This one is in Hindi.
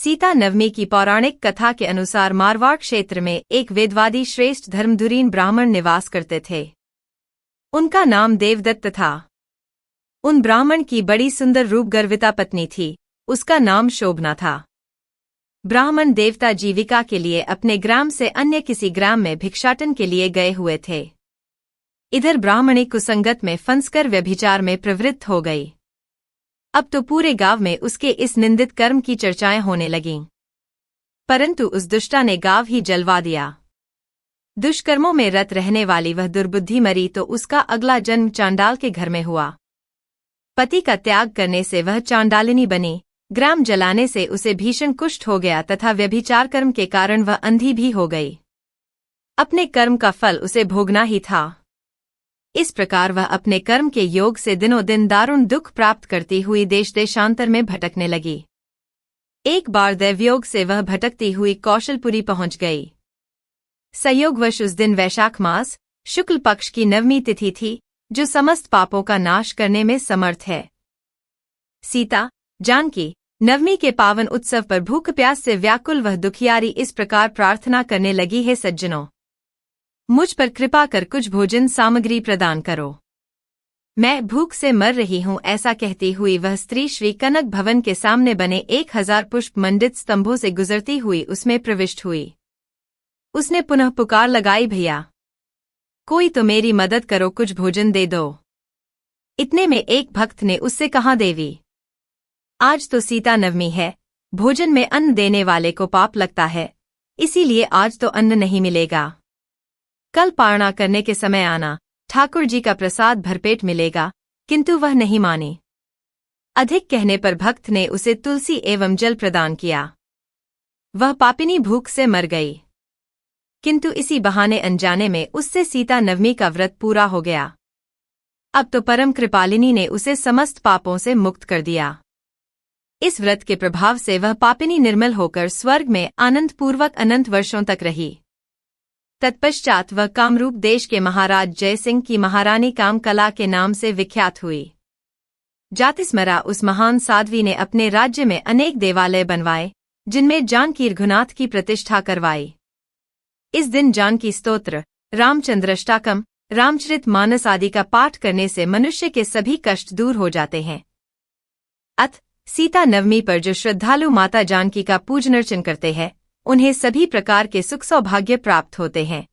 सीता नवमी की पौराणिक कथा के अनुसार मारवाड़ क्षेत्र में एक वेदवादी श्रेष्ठ धर्मधुरीन ब्राह्मण निवास करते थे। उनका नाम देवदत्त था। उन ब्राह्मण की बड़ी सुंदर रूपगर्विता पत्नी थी, उसका नाम शोभना था। ब्राह्मण देवता जीविका के लिए अपने ग्राम से अन्य किसी ग्राम में भिक्षाटन के लिए गए हुए थे। इधर ब्राह्मणी कुसंगत में फंसकर व्यभिचार में प्रवृत्त हो गई। अब तो पूरे गांव में उसके इस निंदित कर्म की चर्चाएं होने लगीं। परंतु उस दुष्टा ने गांव ही जलवा दिया। दुष्कर्मों में रत रहने वाली वह दुर्बुद्धि मरी तो उसका अगला जन्म चांडाल के घर में हुआ। पति का त्याग करने से वह चांडालिनी बनी, ग्राम जलाने से उसे भीषण कुष्ठ हो गया तथा व्यभिचार कर्म के कारण वह अंधी भी हो गई। अपने कर्म का फल उसे भोगना ही था। इस प्रकार वह अपने कर्म के योग से दिनों दिन दारुण दुख प्राप्त करती हुई देश देशांतर में भटकने लगी। एक बार दैवयोग से वह भटकती हुई कौशलपुरी पहुंच गई। संयोगवश उस दिन वैशाख मास शुक्ल पक्ष की नवमी तिथि थी, जो समस्त पापों का नाश करने में समर्थ है। सीता जानकी नवमी के पावन उत्सव पर भूख प्यास से व्याकुल वह दुखियारी इस प्रकार प्रार्थना करने लगी, हे सज्जनों, मुझ पर कृपा कर कुछ भोजन सामग्री प्रदान करो, मैं भूख से मर रही हूं। ऐसा कहती हुई वह स्त्री श्री कनक भवन के सामने बने 1000 पुष्प मंडित स्तंभों से गुजरती हुई उसमें प्रविष्ट हुई। उसने पुनः पुकार लगाई, भैया कोई तो मेरी मदद करो, कुछ भोजन दे दो। इतने में एक भक्त ने उससे कहा, देवी आज तो सीता नवमी है, भोजन में अन्न देने वाले को पाप लगता है, इसीलिए आज तो अन्न नहीं मिलेगा। कल पारणा करने के समय आना, ठाकुर जी का प्रसाद भरपेट मिलेगा। किंतु वह नहीं मानी। अधिक कहने पर भक्त ने उसे तुलसी एवं जल प्रदान किया। वह पापिनी भूख से मर गई। किंतु इसी बहाने अनजाने में उससे सीता नवमी का व्रत पूरा हो गया। अब तो परम कृपालिनी ने उसे समस्त पापों से मुक्त कर दिया। इस व्रत के प्रभाव से वह पापिनी निर्मल होकर स्वर्ग में आनंदपूर्वक अनंत वर्षों तक रही। तत्पश्चात वह कामरूप देश के महाराज जयसिंह की महारानी कामकला के नाम से विख्यात हुई। जातिस्मरा उस महान साध्वी ने अपने राज्य में अनेक देवालय बनवाए, जिनमें जानकी रघुनाथ की प्रतिष्ठा करवाई। इस दिन जानकी स्तोत्र, रामचंद्राष्टकम, रामचरित मानस आदि का पाठ करने से मनुष्य के सभी कष्ट दूर हो जाते हैं। अथ सीता नवमी पर जो श्रद्धालु माता जानकी का पूजन अर्चन करते हैं, उन्हें सभी प्रकार के सुख सौभाग्य प्राप्त होते हैं।